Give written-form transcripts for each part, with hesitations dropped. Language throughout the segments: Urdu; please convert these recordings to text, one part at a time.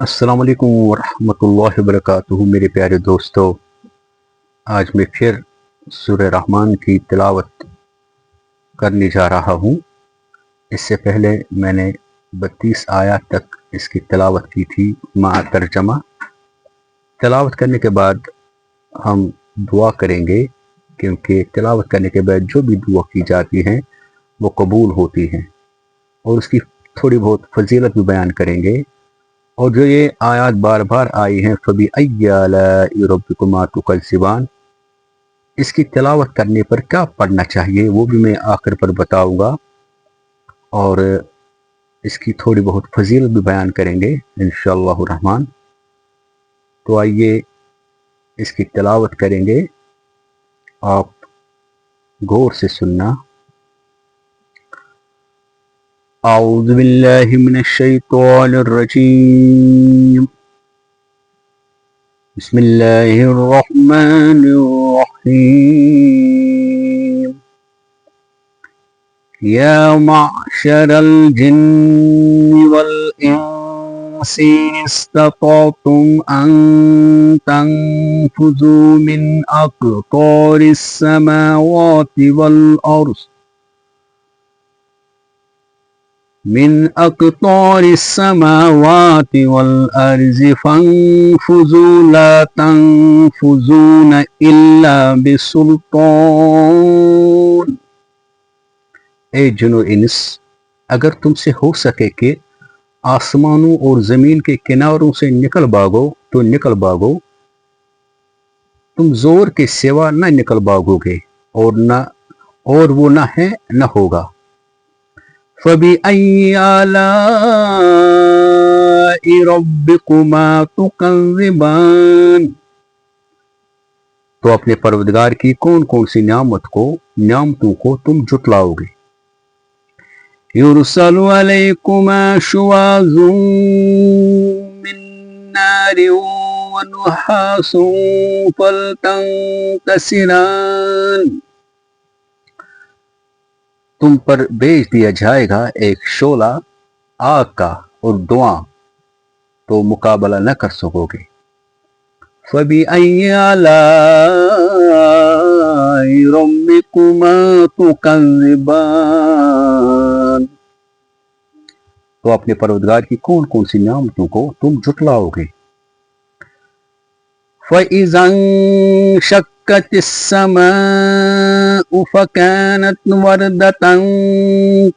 السلام علیکم ورحمۃ اللہ وبرکاتہ میرے پیارے دوستو، آج میں پھر سورہ رحمان کی تلاوت کرنے جا رہا ہوں۔ اس سے پہلے میں نے 32 آیات تک اس کی تلاوت کی تھی مع ترجمہ۔ تلاوت کرنے کے بعد ہم دعا کریں گے، کیونکہ تلاوت کرنے کے بعد جو بھی دعا کی جاتی ہیں وہ قبول ہوتی ہیں، اور اس کی تھوڑی بہت فضیلت بھی بیان کریں گے۔ اور جو یہ آیات بار بار آئی ہیں فَبِأَيِّ آلَاءِ رَبِّكُمَا تُكَذِّبَانِ، اس کی تلاوت کرنے پر کیا پڑھنا چاہیے وہ بھی میں آخر پر بتاؤں گا، اور اس کی تھوڑی بہت فضیلت بھی بیان کریں گے انشاءاللہ الرحمن۔ تو آئیے اس کی تلاوت کریں گے، آپ غور سے سننا۔ اعوذ باللہ من الشیطان الرجیم، بسم اللہ الرحمن الرحیم۔ یا معشر الجن والانس ان استطعتم ان تنفذوا من اقطار السماوات والارض فانفذوا لا تنفذون الا بسلطان۔ اے جن و انس، اگر تم سے ہو سکے کہ آسمانوں اور زمین کے کناروں سے نکل بھاگو تو نکل بھاگو، تم زور کے سوا نہ نکل بھاگو گے، اور وہ نہ ہے نہ ہوگا۔ فَبِأَيِّ آلَاءِ رَبِّكُمَا تُكَذِّبَانِ، تو اپنے پروردگار کی کون کون سی نعمتوں کو تم جھٹلاؤ گے۔ يُرْسَلُ عَلَيْكُمَا شُوَاظٌ مِّن نَّارٍ وَنُحَاسٌ فَلْتَنتَصِرَانِ، تم پر بھیج دیا جائے گا ایک شعلہ آگ کا اور دھواں، تو مقابلہ نہ کر سکو گے۔ فَبِأَيِّ آلَاءِ رَبِّكُمَا تُكَذِّبَانِ، تو اپنے پروردگار کی کون کون سی نعمتوں کو تم جھٹلاؤ گے۔ فَإِذَا انشَقَّتِ السَّمَاءُ فَكَانَتْ وَرْدَةً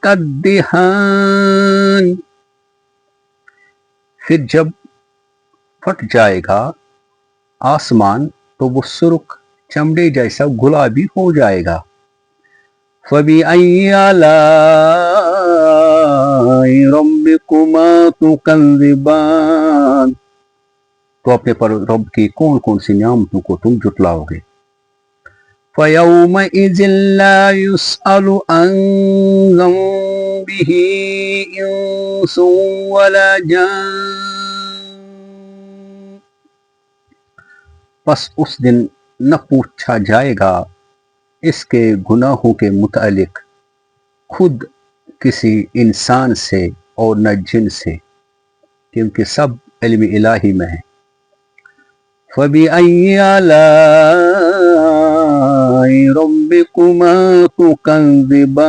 كَالدِّهَانِ، پھر جب پھٹ جائے گا آسمان تو وہ سرخ چمڑے جیسا گلابی ہو جائے گا۔ فَبِأَيِّ آلَاءِ رَبِّكُمَا تُكَذِّبَانِ، تو اپنے رب کی کون کون سی نعمتوں کو تم جھٹلاؤ گے۔ فَيَوْمَئِذٍ لَا يُسْأَلُ عَنْ ذَنبِهِ إِنسٌ وَلَا جَانٌّ، پس اس دن نہ پوچھا جائے گا اس کے گناہوں کے متعلق خود کسی انسان سے اور نہ جن سے، کیونکہ سب علم الہی میں ہے۔ فَبِأَيِّ آلَاءِ رَبِّكُمَا تُكَذِّبَانِ،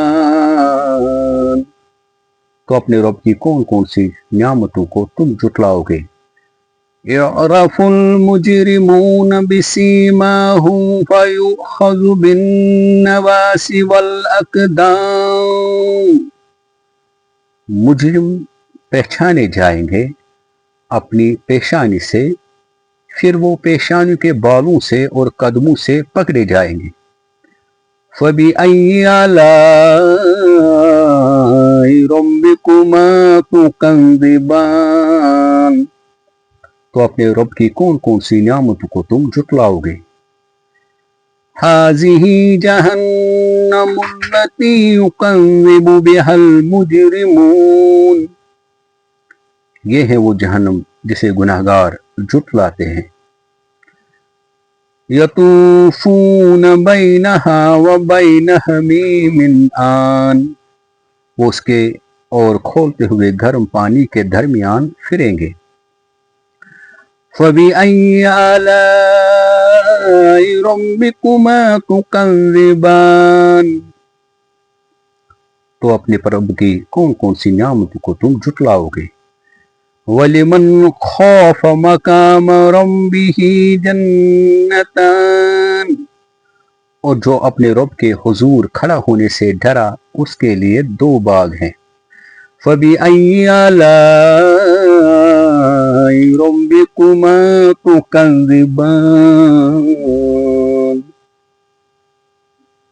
تو اپنے رب کی کون کون سی نعمتوں کو تم جھٹلاؤ گے۔ يُعْرَفُ الْمُجْرِمُونَ بِسِيمَاهُمْ فَيُؤْخَذُ بِالنَّوَاصِي وَالْأَقْدَامِ، مجرم پہچانے جائیں گے اپنی پیشانی سے، پھر وہ پیشانی کے بالوں سے اور قدموں سے پکڑے جائیں گے۔ فَبِأَيِّ آلَاءِ رَبِّكُمَا تُكَذِّبَانِ، تو اپنے رب کی کون کون سی نعمتوں کو تم جھٹلاؤ گے۔ هَٰذِهِ جَهَنَّمُ الَّتِي يُكَذِّبُ بِهَا الْمُجْرِمُونَ، یہ ہے وہ جہنم جسے گناہگار جھٹلاتے ہیں۔ يَطُوفُونَ بَيْنَهَا وَبَيْنَ حَمِيمٍ آنٍ، وہ اس کے اور کھولتے ہوئے گرم پانی کے درمیان پھریں گے۔ فَبِأَيِّ آلَاءِ رَبِّكُمَا تُكَذِّبَانِ تو اپنے رب کی کون کون سی نعمتوں کو تم جھٹلاؤ گے. وَلِمَنْ خَافَ مَقَامَ رَبِّهِ جَنَّتَانِ اور جو اپنے رب کے حضور کھڑا ہونے سے ڈرا اس کے لیے دو باغ ہیں. فَبِأَيِّ آلَاءِ رَبِّكُمَا تُكَذِّبَانِ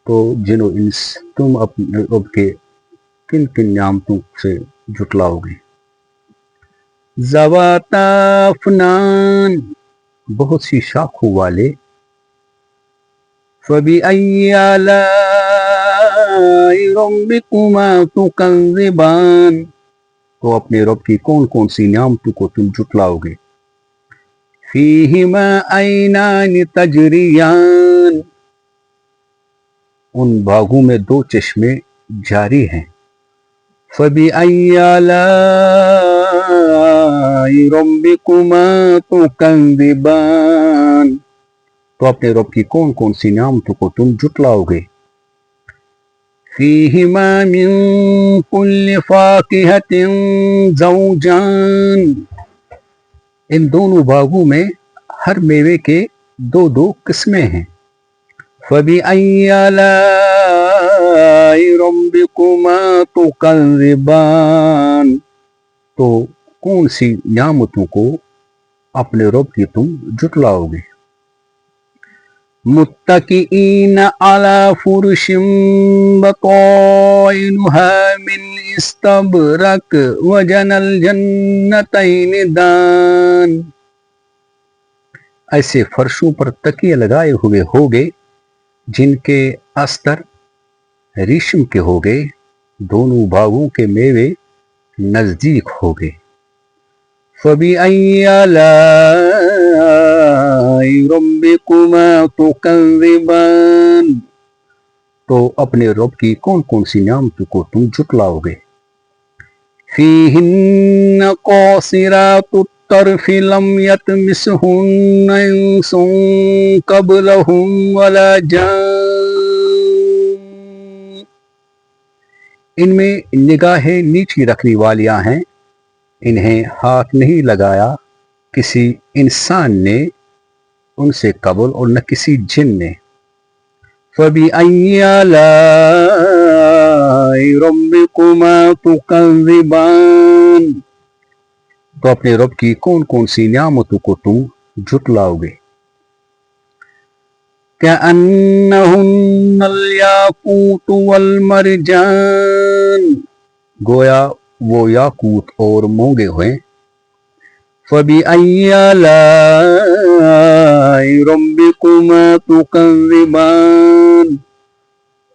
تو جن و انس تم اپنے رب کے کن کن نعمتوں سے جھٹلاؤ گے. ذواتا افنان بہت سی شاخوں والے. فَبِأَيِّ آلَاءِ رَبِّكُمَا تُكَذِّبَانِ تو اپنے رب کی کون کون سی نعمتوں کو تم جھٹلاؤ گے. فِيهِمَا عَيْنَانِ تَجْرِيَانِ ان باغوں میں دو چشمے جاری ہیں. فَبِأَيِّ آلَاءِ رَبِّكُمَا تُكَذِّبَانِ تو اپنے رب کی کون کون سی نعمتوں کو تم جھٹلاؤ گے. فِيهِمَا مِن كُلِّ فَاكِهَةٍ زَوْجَانِ ان دونوں باغوں میں ہر میوے کے دو دو قسمیں ہیں. فَبِأَيِّ آلَاءِ رَبِّكُمَا تُكَذِّبَانِ تو کون سی نعمتوں کو اپنے رب کی تم جھٹلاؤ گے. مُتَّكِئِينَ عَلَى فُرُشٍ بَطَائِنُهَا مِنْ اسْتَبْرَقٍ وَجَنَى الْجَنَّتَيْنِ دَانٍ ایسے فرشوں پر تکیے لگائے ہوئے ہوگے جن کے استر ریشم کے ہوگے. دونوں باغوں کے میوے نزدیک ہوگے. فَبِأَيِّ آلَاءِ رَبِّكُمَا تُكَذِّبَانِ تو اپنے رب کی کون کون سی نعمتوں کو تم جھٹلاؤ گے. فِيهِنَّ قَاصِرَاتُ الطَّرْفِ لَمْ يَطْمِثْهُنَّ إِنسٌ قَبْلَهُمْ وَلَا جَانٌّ ان میں نگاہیں نیچی رکھنے والیاں ہیں. انہیں ہاتھ نہیں لگایا کسی انسان نے ان سے قبل اور نہ کسی جن نے. فَبِأَيِّ آلَاءِ رَبِّكُمَا تُكَذِّبَانِ تو اپنے رب کی کون کون سی نعمتوں کو تم جھٹلاؤ گے. كَأَنَّهُنَّ الْيَاقُوتُ وَالْمَرْجَانُ گویا وہ یاقوت اور مونگے ہوئے. فَبِأَيِّ آلَاءِ رَبِّكُمَا تُكَذِّبَانِ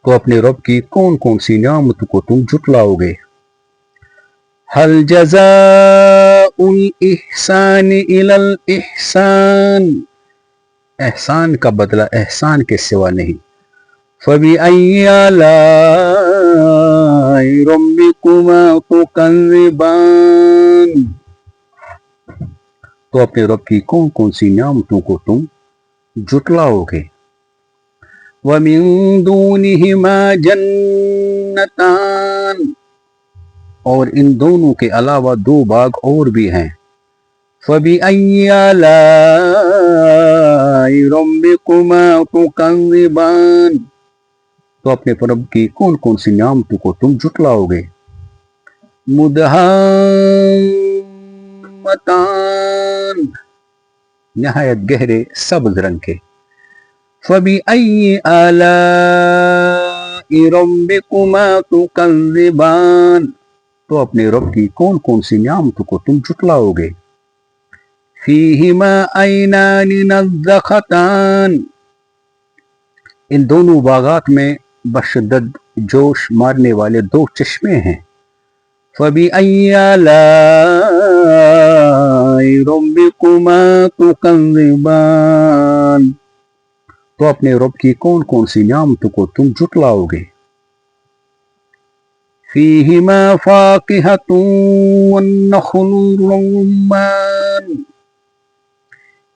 تو اپنے رب کی کون کون سی نعمتوں کو تم جھٹلاؤ گے. هَلْ جَزَاءُ الْإِحْسَانِ إِلَّا الْإِحْسَانُ احسان کا بدلہ احسان کے سوا نہیں. فَبِأَيِّ آلَاءِ رَبِّكُمَا تُكَذِّبَانِ تو اپنے رب کی کون کون سی نعمتوں کو تم جھٹلاؤ گے. وَمِن دُونِهِمَا جَنَّتَانِ اور ان دونوں کے علاوہ دو باغ اور بھی ہیں. فَبِأَيِّ آلَاءِ رَبِّكُمَا تُكَذِّبَانِ تو اپنے رب کی کون کون سی نعمتوں کو تم جھٹلاؤ گے. مُدْحَامَّتَانِ نہایت گہرے سبز رنگ کے. فَبِأَيِّ آلَاءِ رَبِّكُمَا تُكَذِّبَانِ تو اپنے رب کی کون کون سی نعمتوں کو تم جھٹلاؤ گے. فِيهِمَا عَيْنَانِ نَضَّاخَتَانِ ان دونوں باغات میں بشدت جوش مارنے والے دو چشمے ہیں. فَبِأَيِّ آلَاءِ رَبِّكُمَا تُكَذِّبَانِ تو اپنے رب کی کون کون سی نعمتوں کو تم جھٹلاؤ گے. فِيهِمَا فَاكِهَةٌ وَالنَّخْلُ الرُّمَّانُ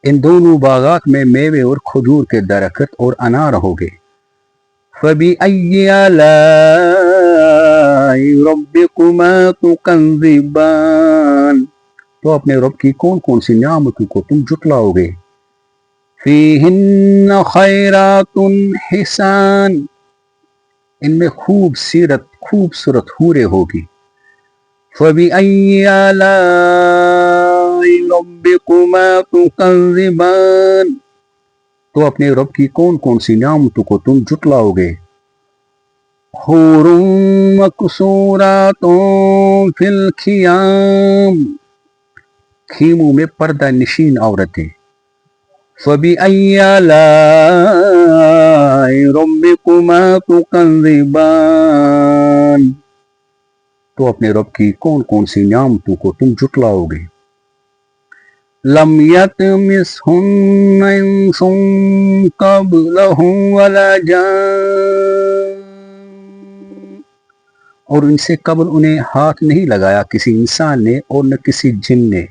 ان دونوں باغات میں میوے اور کھجور کے درخت اور انار ہوگے. فَبِأَيِّ آلَاءِ رَبِّكُمَا تُكَذِّبَانِ تو اپنے رب کی کون کون سی نعمتوں کو تم جھٹلاؤ گے. فِيهِنَّ خَيْرَاتٌ حِسَانٌ ان میں خوبصورت حوریں ہوگی. فَبِأَيِّ آلَاءِ رَبِّكُمَا تُكَذِّبَانِ تو اپنے رب کی کون کون سی نعمتوں کو تم جھٹلاؤ گے. حور مقصورات فی الخیام خیموں میں پردہ نشین عورتیں. فَبِأَيِّ آلَاءِ رَبِّكُمَا تُكَذِّبَانِ تو اپنے رب کی کون کون سی نعمتوں کو تم جھٹلاؤ گے. لم یطمثہن انس قبلہم ولا جان اور ان سے قبل انہیں ہاتھ نہیں لگایا کسی انسان نے اور نہ کسی جن نے.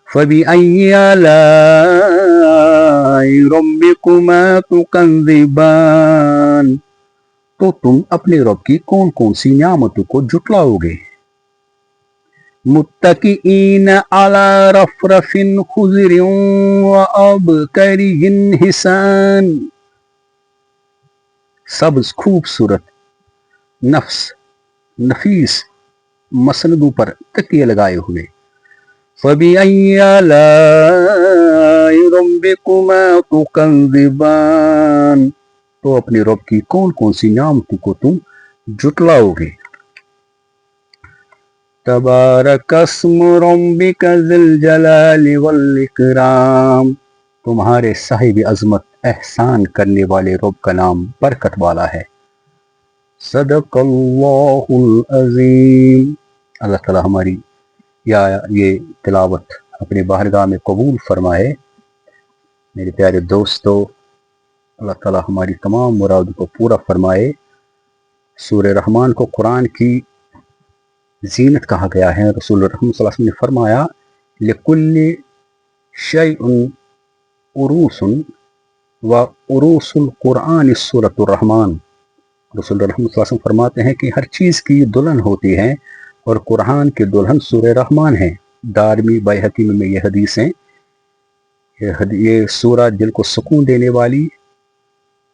فَبِأَيِّ آلَاءِ رَبِّكُمَا تُكَذِّبَانِ تو تم اپنے رب کی کون کون سی نعمتوں کو جھٹلاؤ گے. متکئین علی رفرف خضر وابکری حسان سبز خوبصورت نفیس مسندوں پر تکیے لگائے ہوئے. فَبِأَيِّ آلَاءِ رَبِّكُمَا تُكَذِّبَانِ تو اپنے رب کی کون کون سی نعمتوں کو تم جھٹلاؤ گے. تبارک اسم ربک ذی الجلال والاکرام تمہارے صاحب عظمت احسان کرنے والے رب کا نام برکت والا ہے. صدق اللہ العظیم. اللہ تعالیٰ ہماری یہ تلاوت اپنے بارگاہ میں قبول فرمائے. میرے پیارے دوستو، اللہ تعالیٰ ہماری تمام مرادوں کو پورا فرمائے. سورہ رحمان کو قرآن کی زینت کہا گیا ہے. رسول اللہ صلی اللہ علیہ وسلم نے فرمایا لِكُلِّ شَيْءٍ عُرُوسٌ وَعُرُوسُ الْقُرْآنِ سورۃ الرحمان. رسول اللہ صلی اللہ علیہ وسلم فرماتے ہیں کہ ہر چیز کی دلہن ہوتی ہے اور قرآن کی دلہن سورہ رحمان ہے. دارمی بیہقی میں یہ حدیث ہیں. یہ سورہ دل کو سکون دینے والی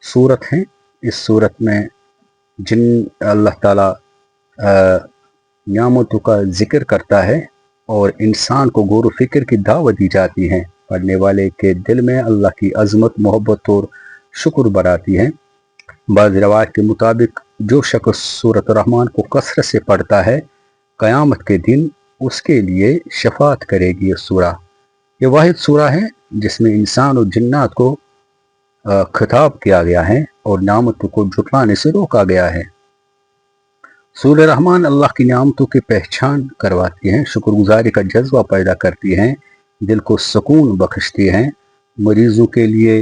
سورت ہے. اس سورت میں جن اللہ تعالیٰ نعمتوں کا ذکر کرتا ہے اور انسان کو غور و فکر کی دعوت دی جاتی ہے. پڑھنے والے کے دل میں اللہ کی عظمت، محبت اور شکر براتی ہے. بعض روایت کے مطابق جو شخص سورۃ الرحمان کو کثرت سے پڑھتا ہے قیامت کے دن اس کے لیے شفاعت کرے گی. یہ سورہ یہ واحد سورہ ہے جس میں انسان اور جنات کو خطاب کیا گیا ہے اور نعمتوں کو جھٹلانے سے روکا گیا ہے. سورہ رحمان اللہ کی نعمتوں کی پہچان کرواتی ہیں، شکر گزاری کا جذبہ پیدا کرتی ہیں، دل کو سکون بخشتی ہیں، مریضوں کے لیے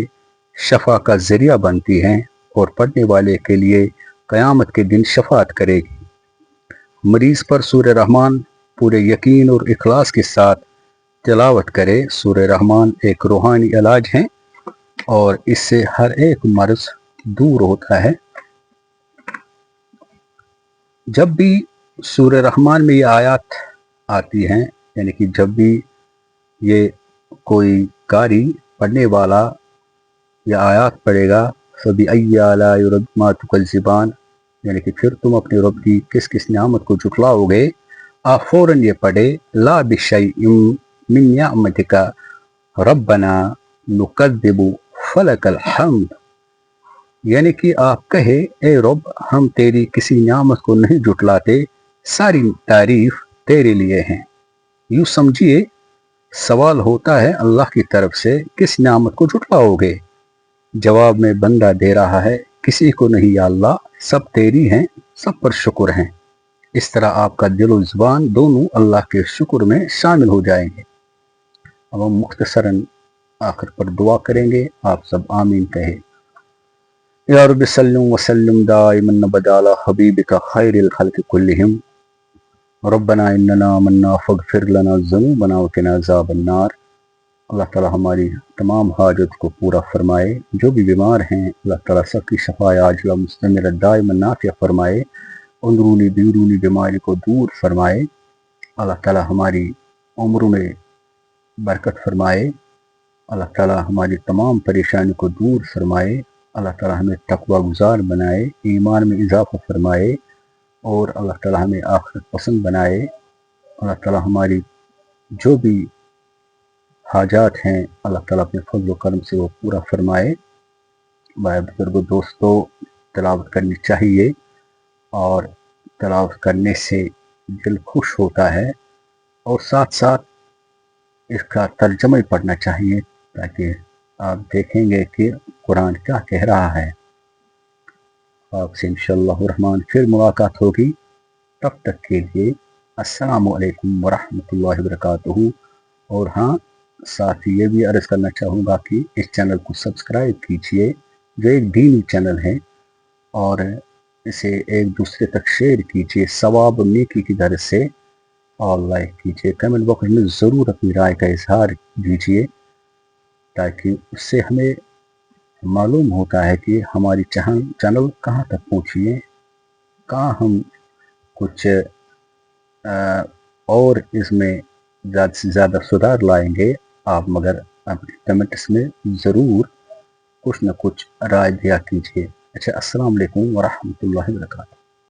شفا کا ذریعہ بنتی ہیں اور پڑھنے والے کے لیے قیامت کے دن شفاعت کرے گی. مریض پر سورہ رحمان پورے یقین اور اخلاص کے ساتھ تلاوت کرے. سورہ رحمان ایک روحانی علاج ہے اور اس سے ہر ایک مرض دور ہوتا ہے. جب بھی سورہ رحمان میں یہ آیات آتی ہیں، یعنی کہ جب بھی یہ کوئی قاری پڑھنے والا یہ آیات پڑھے گا فَبِأَيِّ آلَاءِ رَبِّكُمَا تُكَذِّبَانِ یعنی کہ پھر تم اپنے رب کی کس کس نعمت کو جھٹلاؤ گے، آپ فوراً یہ پڑھے لَا بِشَيْءٍ مِّن نِّعْمَتِكَ رَبَّنَا نُكَذِّبُ فَلَكَ الْحَمْدُ یعنی کہ آپ کہے اے رب ہم تیری کسی نعمت کو نہیں جھٹلاتے، ساری تعریف تیرے لیے ہیں. یوں سمجھیے سوال ہوتا ہے اللہ کی طرف سے کس نعمت کو جھٹلاؤ گے؟ جواب میں بندہ دے رہا ہے کسی کو نہیں یا اللہ، سب تیری ہیں، سب پر شکر ہیں. اس طرح آپ کا دل و زبان دونوں اللہ کے شکر میں شامل ہو جائیں گے. اب ہم مختصراً آخر پر دعا کریں گے، آپ سب آمین کہے. یا رب سلم وسلم دائما ابدا علی حبیبک خیر الخلق کلہم ربنا اننا آمنا فاغفر لنا ذنوبنا وقنا عذاب النار. اللہ تعالی ہماری تمام حاجت کو پورا فرمائے. جو بھی بیمار ہیں اللہ تعالی سب کی شفا عاجلہ مستمرہ دائما نافع فرمائے. اندرونی بیرونی بیماری کو دور فرمائے. اللہ تعالی ہماری عمروں میں برکت فرمائے. اللہ تعالی ہماری تمام پریشانی کو دور فرمائے. اللہ تعالی ہمیں تقوی گزار بنائے, ایمان میں اضافہ فرمائے, اور اللہ تعالی ہمیں آخرت پسند بنائے. اللہ تعالی ہماری جو بھی حاجات ہیں اللہ تعالیٰ اپنے فضل و کرم سے وہ پورا فرمائے. بھائی بزرگوں دوستوں, تلاوت کرنی چاہیے, اور تلاوت کرنے سے دل خوش ہوتا ہے, اور ساتھ ساتھ اس کا ترجمہ ہی پڑھنا چاہیے تاکہ آپ دیکھیں گے کہ قرآن کیا کہہ رہا ہے. آپ سے انشاءاللہ الرحمن پھر ملاقات ہوگی. تب تک کے لیے السلام علیکم ورحمۃ اللہ وبرکاتہ. اور ہاں, ساتھ یہ بھی عرض کرنا چاہوں گا کہ اس چینل کو سبسکرائب کیجئے, جو ایک دینی چینل ہے, اور اسے ایک دوسرے تک شیئر کیجئے ثواب و نیکی کی غرض سے, اور لائک کیجئے. کمنٹ باکس میں ضرور اپنی رائے کا اظہار دیجئے تاکہ اس سے ہمیں معلوم ہوتا ہے کہ ہماری چینل کہاں تک پہنچی ہے, کہاں ہم کچھ اور اس میں زیادہ سے زیادہ سدھار لائیں گے. آپ مگر اپنے کمنٹس میں ضرور کچھ نہ کچھ رائے دیا کیجیے. اچھا, السلام علیکم ورحمۃ اللہ وبرکاتہ.